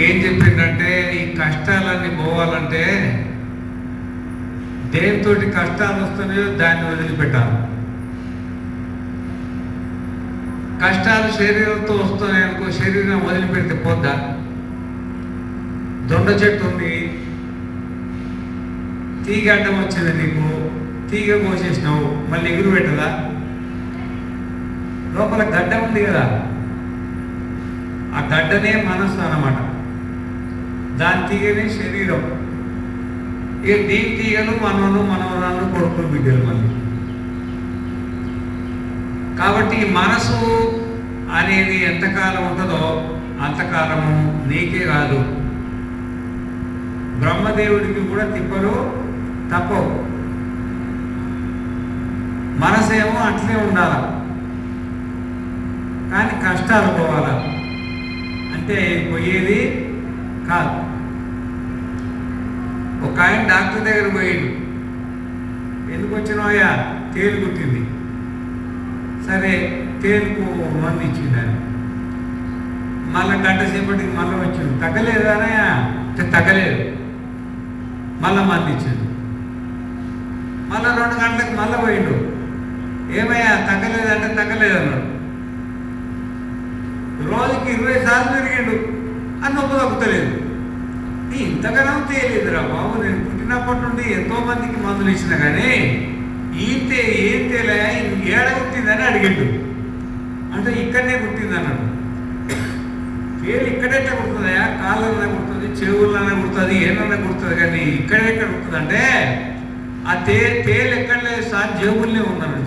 ఏం చెప్పిందంటే ఈ కష్టాలన్నీ పోవాలంటే దేనితోటి కష్టాలు వస్తున్నాయో దాన్ని వదిలిపెట్టాలి. కష్టాలు శరీరంతో వస్తున్నాయి అనుకో, శరీరం వదిలిపెడితే పోద్దా? దొండ చెట్టు ఉంది, తీగ అడ్డం వచ్చింది నీకు, తీగ కోసేసినావు, మళ్ళీ ఎగురు పెట్టదా? లోపల గడ్డ ఉంది కదా, ఆ గడ్డనే మనస్సు అన్నమాట, దాని తీగనే శరీరం. ఇక దీని తీగలు మనవలు మనవరాళ్ళు కొడుకులు బిడ్డలు మళ్ళీ. కాబట్టి ఈ మనసు అనేది ఎంతకాలం ఉంటుందో అంతకాలము నీకే కాదు, బ్రహ్మదేవుడికి కూడా తిప్పలు తప్పవు. మనసేమో అట్లే ఉండాల, కానీ కష్టాలు పోవాల అంటే పోయేది కాదు. ఒక ఆయన డాక్టర్ దగ్గర పోయాడు. ఎందుకు వచ్చినాయా? తేలు కుట్టింది. సరే, తేలుకు మందు ఇచ్చింది ఆయన. మళ్ళీ గంట సేపటికి మళ్ళీ వచ్చింది. తగ్గలేదానయా? తగ్గలేదు. మళ్ళీ మందు ఇచ్చింది. మళ్ళీ 2 గంటలకు మళ్ళీ పోయిండు. ఏమయ్యా తగ్గలేదంటే తగ్గలేదు అన్నాడు. రోజుకి 20 సార్లు తిరిగిండు, అని నొప్పి తగ్గుతలేదు. ఇంతగానో తేలేదురా బాబు, నేను పుట్టినప్పటి నుండి ఎంతో మందికి మందులు ఇచ్చినా కానీ ఏం తేలే, ఏడ కుట్టిందని అడిగిండు. అంటే ఇక్కడనే కుట్టింది అన్నాడు. తేలు ఇక్కడెట్లా కుడుతుందా? కాళ్ళలోనే కుడుతుంది, చెవుల్లోనే కుడుతుంది, ఏమన్నా కుడుతుంది, కానీ ఇక్కడెక్కడ కుడుతుంది అంటే ఆ తేలు ఎక్కడ లేదు సార్, జేబుల్నే ఉన్నాడు.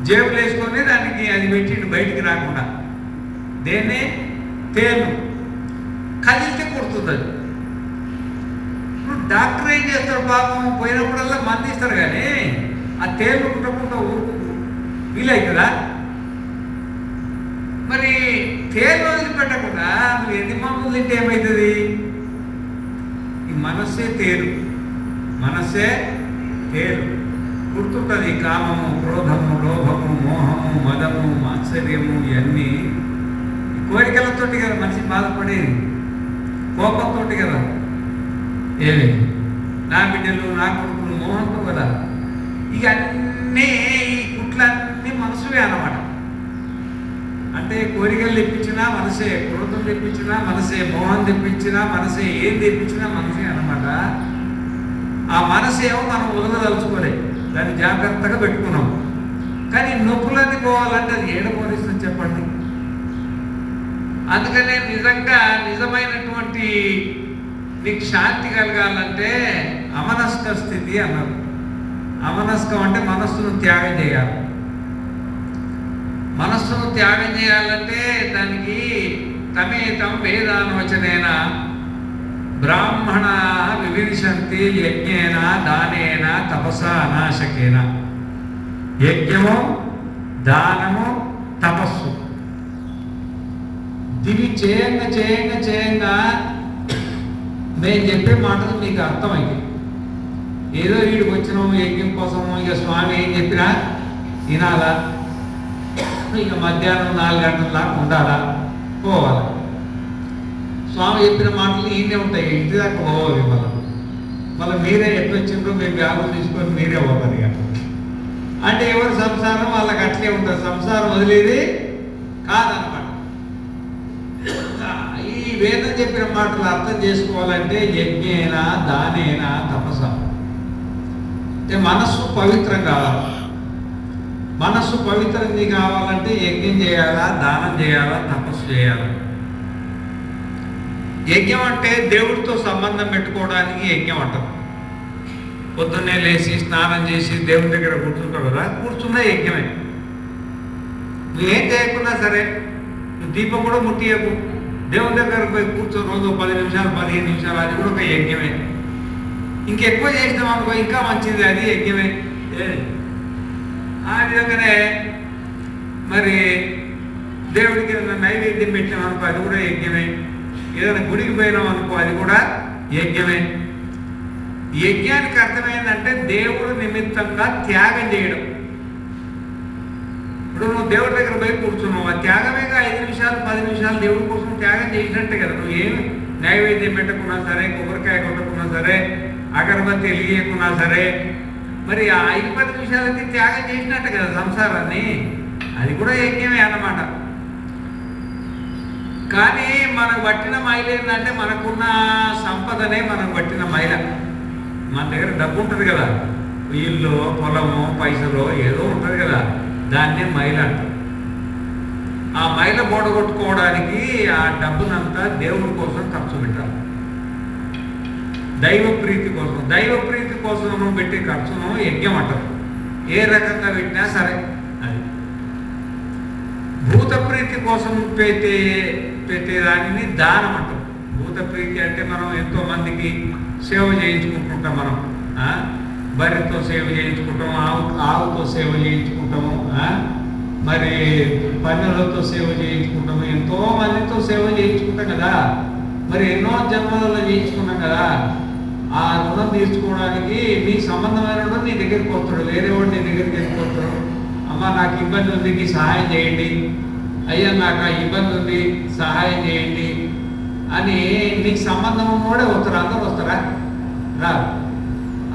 జేబులు వేసుకొని దానికి అది పెట్టిండు బయటికి రాకుండా. దేన్ని? తేలు. కదిలితే కుడుతుంది అది. ఇప్పుడు డాక్టర్ ఏం చేస్తాడు పాపం, పోయినప్పుడల్లా మంది ఇస్తారు, కానీ ఆ తేలు కుట్టకుండా వీలవుతుందా? మరి తేలు వదిలిపెట్టకుండా నువ్వు ఎన్ని మందులు తింటే ఏమవుతుంది? ఈ మనస్సే తేలు, మనస్సే తేలు. గుర్తుంటుంది. కామము, క్రోధము, లోభము, మోహము, మదము, మాత్సర్యము, ఇవన్నీ కోరికలతో కదా మనిషి బాధపడేది, కోపంతో కదా. ఏమి నా బిడ్డలు, నా కొడుకులు మోహంతో కదా. ఇక అన్నీ ఈ కుట్లన్నీ మనసువే అన్నమాట. అంటే కోరికలు తెప్పించినా మనసే, క్రోధం తెప్పించినా మనసే, మోహం తెప్పించినా మనసే, ఏం తెప్పించినా మనసే అన్నమాట. ఆ మనసేమో మనం వదలదలుచుకోలే, దాన్ని జాగ్రత్తగా పెట్టుకున్నాం. కానీ నొప్పులన్నీ పోవాలంటే అది ఏడపోలిస్తుంది చెప్పండి. అందుకనే నిజంగా నిజమైనటువంటి నీకు శాంతి కలగాలంటే అమనస్క స్థితి అన్నారు. అమనస్కం అంటే మనస్సును త్యాగం చేయాలి. మనస్సును త్యాగం చేయాలంటే దానికి తమేతం వేదానవచనేన బ్రాహ్మణ వివింశంతి యజ్ఞేన దానేన తపస అనాశకేన. యజ్ఞము, దానము, తపస్సు దివి చేయంగా నేను చెప్పే మాటలు మీకు అర్థమైంది. ఏదో వీడికి వచ్చినాము యజ్ఞం కోసము, ఇక స్వామి ఏం చెప్పినా వినాలా, ఇక మధ్యాహ్నం 4 గంటల దాకా ఉండాలా, పోవాలి. స్వామి చెప్పిన మాటలు ఈయనే ఉంటాయి, ఇంటి దాకా పోవాలి. మళ్ళీ మీరే ఎట్లా వచ్చిందో మీ బ్యాగులు తీసుకొని మీరే పోవాలి. అంటే ఎవరి సంసారం వాళ్ళకి అట్లే ఉంటుంది, సంసారం వదిలేది కాదనమాట. ఈ వేదం చెప్పిన మాటలు అర్థం చేసుకోవాలంటే యజ్ఞేన దానేన తపస అంటే మనస్సు పవిత్రం కావాలి. మనస్సు పవిత్రంగా కావాలంటే యజ్ఞం చేయాలా, దానం చేయాలా, తపస్సు చేయాలా. యజ్ఞం అంటే దేవుడితో సంబంధం పెట్టుకోవడానికి యజ్ఞం అంటారు. పొద్దున్నే లేచి స్నానం చేసి దేవుడి దగ్గర కూర్చుంటావు కదా, కూర్చున్న యజ్ఞమే. నువ్వేం చేయకున్నా సరే, నువ్వు దీపం కూడా ముట్టియకు, దేవుని దగ్గర పోయి కూర్చొని రోజు 10 నిమిషాలు 15 నిమిషాలు, అది కూడా ఒక యజ్ఞమే. ఇంకెక్కువ చేసినాం అనుకో ఇంకా మంచిది, అది యజ్ఞమే. ఆ విధంగానే మరి దేవుడికి నైవేద్యం పెట్టినాం అనుకో అది కూడా యజ్ఞమే. ఏదైనా గుడికి పోయినాం అనుకో అది కూడా యజ్ఞమే. యజ్ఞానికి అర్థమైందంటే దేవుడు నిమిత్తంగా త్యాగం చేయడం. ఇప్పుడు నువ్వు దేవుడి దగ్గర పోయి కూర్చున్నావు, ఆ త్యాగమేగా 5 నిమిషాలు 10 నిమిషాలు దేవుడి కోసం త్యాగం చేసినట్టే కదా. నువ్వు ఏం నైవేద్యం పెట్టకున్నా సరే, కొబ్బరికాయ కొట్టకున్నా సరే, అగరబత్తి వెలిగేయకున్నా సరే, మరి ఆ 5-10 నిమిషాలకి త్యాగం చేసినట్టే కదా సంసారాన్ని. అది కూడా యజ్ఞమే అన్నమాట. కానీ మనకు పట్టిన మైలు ఏంటంటే మనకున్న సంపదనే మనకు పట్టిన మైల. మన దగ్గర డబ్బు ఉంటుంది కదా, ఇల్లు పొలము పైసలు ఏదో ఉంటుంది కదా, దాన్నే మైల అంటారు. ఆ మైల బోడగొట్టుకోవడానికి ఆ డబ్బునంతా దేవుడి కోసం ఖర్చు పెట్టాలి. దైవ ప్రీతి కోసం, దైవ ప్రీతి కోసం నువ్వు పెట్టే ఖర్చును యజ్ఞం అంటారు. ఏ రకంగా పెట్టినా సరే. అది భూత ప్రీతి కోసం పెట్టేదానిని దానం అంటారు. భూత ప్రీతి అంటే మనం ఎంతో మందికి సేవ చేయించుకుంటుంటాం. మనం బర్రెతో సేవ చేయించుకుంటాము, ఆవుతో సేవ చేయించుకుంటాము, మరి పన్నెలతో సేవ చేయించుకుంటాము, ఎంతో మందితో సేవ చేయించుకుంటాం కదా. మరి ఎన్నో జన్మలలో చేయించుకున్నాం కదా. ఆ రుణం తీర్చుకోవడానికి నీ సంబంధమైన నీ దగ్గరికి వస్తాడు, వేరే వాడు నీ దగ్గరికి వెళ్ళిపోతాడు. అమ్మ నాకు ఇబ్బంది ఉంది, నీ సహాయం చేయండి, అయ్యా నాకు ఆ ఇబ్బంది ఉంది సహాయం చేయండి అని నీకు సంబంధం ఉన్నవాడే వస్తారు. అందరూ వస్తారా? రాదు.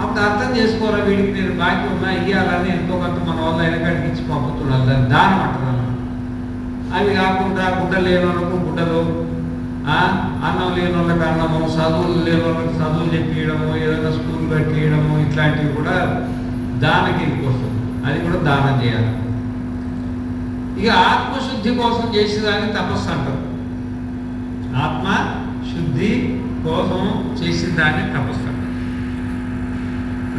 అప్పుడు అర్థం చేసుకోరా, వీడికి నేను బాకీ ఉన్నా ఇవ్వాలని ఎంతో కొంత మన వల్ల వెనకాడికి ఇచ్చి పంపుతున్నాను. దాన్ని దానం అంటున్నాను. అవి కాకుండా గుడ్డలు లేని వాళ్ళకు గుడ్డలు, అన్నం లేని వాళ్ళకి అన్నము, చదువులు లేని వాళ్ళకి చదువులు చెప్పియడము, ఏదైనా స్కూల్ కట్టేయడము, ఇట్లాంటివి కూడా దాన కిందకి వస్తుంది. అది కూడా దానం చేయాలి. ఇక ఆత్మశుద్ధి కోసం చేసేదాన్ని తపస్సు అంటారు. ఆత్మ శుద్ధి కోసం చేసిన దాన్ని తపస్సు అంటారు.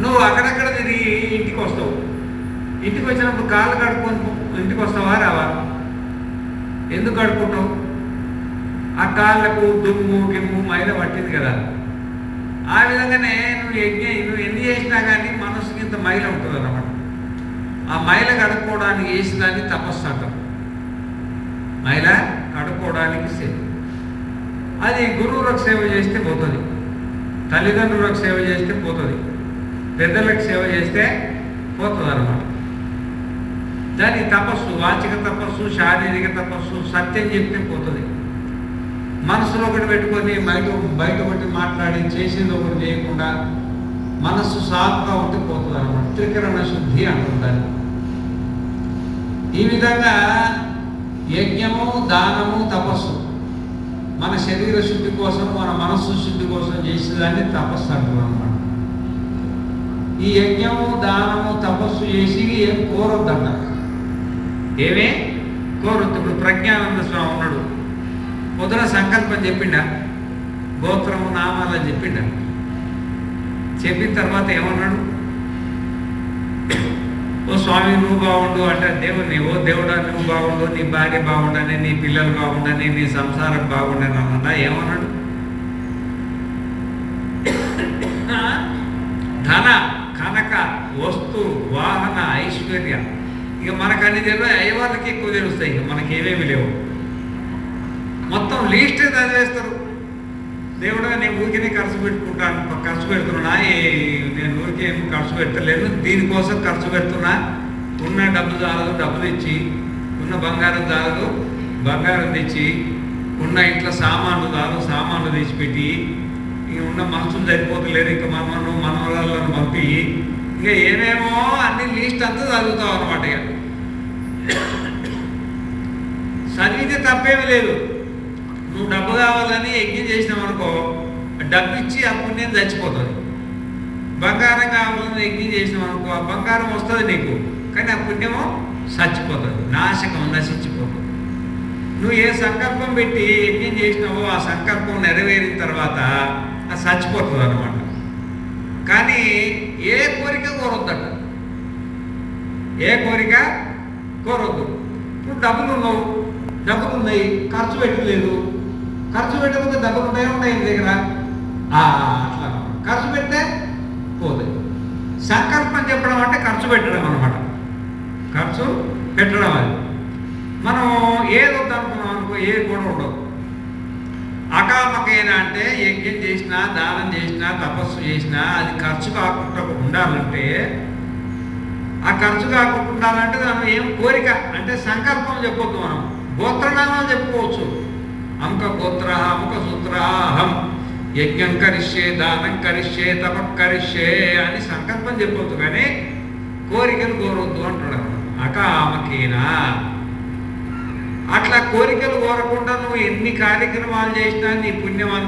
నువ్వు అక్కడక్కడ తిరిగి ఇంటికి వస్తావు. ఇంటికి వచ్చినప్పుడు కాళ్ళు కడుక్కొని ఇంటికి వస్తావా రావా? ఎందుకు కడుక్కుంటావు? ఆ కాళ్ళకు దుమ్ము గిమ్ము మైల పట్టింది కదా. ఆ విధంగానే నువ్వు ఎన్ని చేసినా కానీ మనసుకి ఇంత మైల ఉంటుంది అన్నమాట. ఆ మైల కడుక్కోవడానికి వేసేదాన్ని తపస్సు అంటారు. మైల కడుక్కోవడానికి సేవ. అది గురువులకు సేవ చేస్తే పోతుంది, తల్లిదండ్రులకు సేవ చేస్తే పోతుంది, పెద్దలకు సేవ చేస్తే పోతుంది అన్నమాట. దాని తపస్సు, వాచిక తపస్సు, శారీరక తపస్సు. సత్యం చెప్తే పోతుంది. మనసులో ఒకటి పెట్టుకొని బయట ఒకటి మాట్లాడి చేసేది ఒకటి చేయకుండా మనస్సు సాఫ్గా ఉంటే పోతుంది అన్నమాట. త్రికరణ శుద్ధి అంటుంటారు. ఈ విధంగా యజ్ఞము, దానము, తపస్సు మన శరీర శుద్ధి కోసం, మన మనస్సు శుద్ధి కోసం చేసేదాన్ని తపస్సు అంటారు అన్నమాట. ఈ యజ్ఞము, దానము, తపస్సు చేసి ఏం కోరొద్దంట. ఏమే కోరొద్దు. ఇప్పుడు ప్రజ్ఞానంద స్వామి ఉన్నాడు, పొద్దున సంకల్పం చెప్పిండా, గోత్రము నామాలని చెప్పిండా. చెప్పిన తర్వాత ఏమన్నాడు? ఓ స్వామి నువ్వు బాగుండు అంటే దేవుని, ఓ దేవుడా నువ్వు బాగుండు, నీ భార్య బాగుండని, నీ పిల్లలు బాగుండని, నీ సంసారం బాగుండని అన్నా. ఏమన్నాడు? ధన కనక వస్తు వాహన ఐశ్వర్య. ఇక మనకు అన్ని తెలియదు, అయ్యే వాళ్ళకి ఎక్కువ తెలుస్తాయి. ఇక మనకి ఏమేమి లేవు. మొత్తం లీస్టే చదివేస్తారు. దేవుడా నేను ఊరికే ఖర్చు పెడుతున్నా, నేను ఊరికే ఖర్చు పెట్టలేను, దీనికోసం ఖర్చు పెడుతున్నా. ఉన్న డబ్బు చాలదు, డబ్బులు ఇచ్చి, ఉన్న బంగారం చాలదు, బంగారం తెచ్చి, ఉన్న ఇంట్లో సామాన్లు చాలు, సామాన్లు తెచ్చిపెట్టి, ఇక ఉన్న మనుషులు సరిపోతలేరు, ఇంకా మనవరాలను పంపి, ఇంకా ఏమేమో అన్ని లీస్ట్ అంతా చదువుతావు అనమాట. ఇక చదివితే తప్పేమీ లేదు. నువ్వు డబ్బు కావాలని యజ్ఞం చేసినావు అనుకో, డబ్బు ఇచ్చి ఆ పుణ్యం చచ్చిపోతుంది. బంగారం కావాలని యజ్ఞం చేసినావు అనుకో, ఆ బంగారం వస్తుంది నీకు, కానీ ఆ పుణ్యము చచ్చిపోతుంది, నశించిపోతుంది. నువ్వు ఏ సంకల్పం పెట్టి యజ్ఞం చేసినావో ఆ సంకల్పం నెరవేరిన తర్వాత అది చచ్చిపోతుంది అన్నమాట. కానీ ఏ కోరిక కోరొద్దట, ఏ కోరిక కోరొద్దు. ఇప్పుడు డబ్బులు ఉన్నాయి, ఖర్చు పెట్టలేదు. ఖర్చు పెట్టకపోతే డబ్బులు ఉన్నాయి నీ దగ్గర, అట్లా ఖర్చు పెడితే పోతాయి. సంకల్పం చెప్పడం అంటే ఖర్చు పెట్టడం అనమాట. ఖర్చు పెట్టడం అది. మనం ఏది వద్దనుకున్నాం అనుకో, ఏది కూడా ఉండదు. అకామకైనా అంటే యజ్ఞం చేసినా, దానం చేసినా, తపస్సు చేసినా అది ఖర్చు కాకుండా ఉండాలంటే ఆ ఖర్చు కాకుండా ఉండాలంటే మనం ఏం కోరిక అంటే సంకల్పం చెప్పొద్దు. మనం గోత్రనామాలు చెప్పుకోవచ్చు. అముక గోత్ర అముక సూత్ర అహం యజ్ఞం కరిష్యే దానం కరిష్యే తపక్కరిష్యే అని సంకల్పం చెప్పొద్దు, కానీ కోరికలు కోరవద్దు అంటాడు. అకామకేనా అట్లా కోరికలు కోరకుండా నువ్వు ఎన్ని కార్యక్రమాలు చేసినా నీ పుణ్యం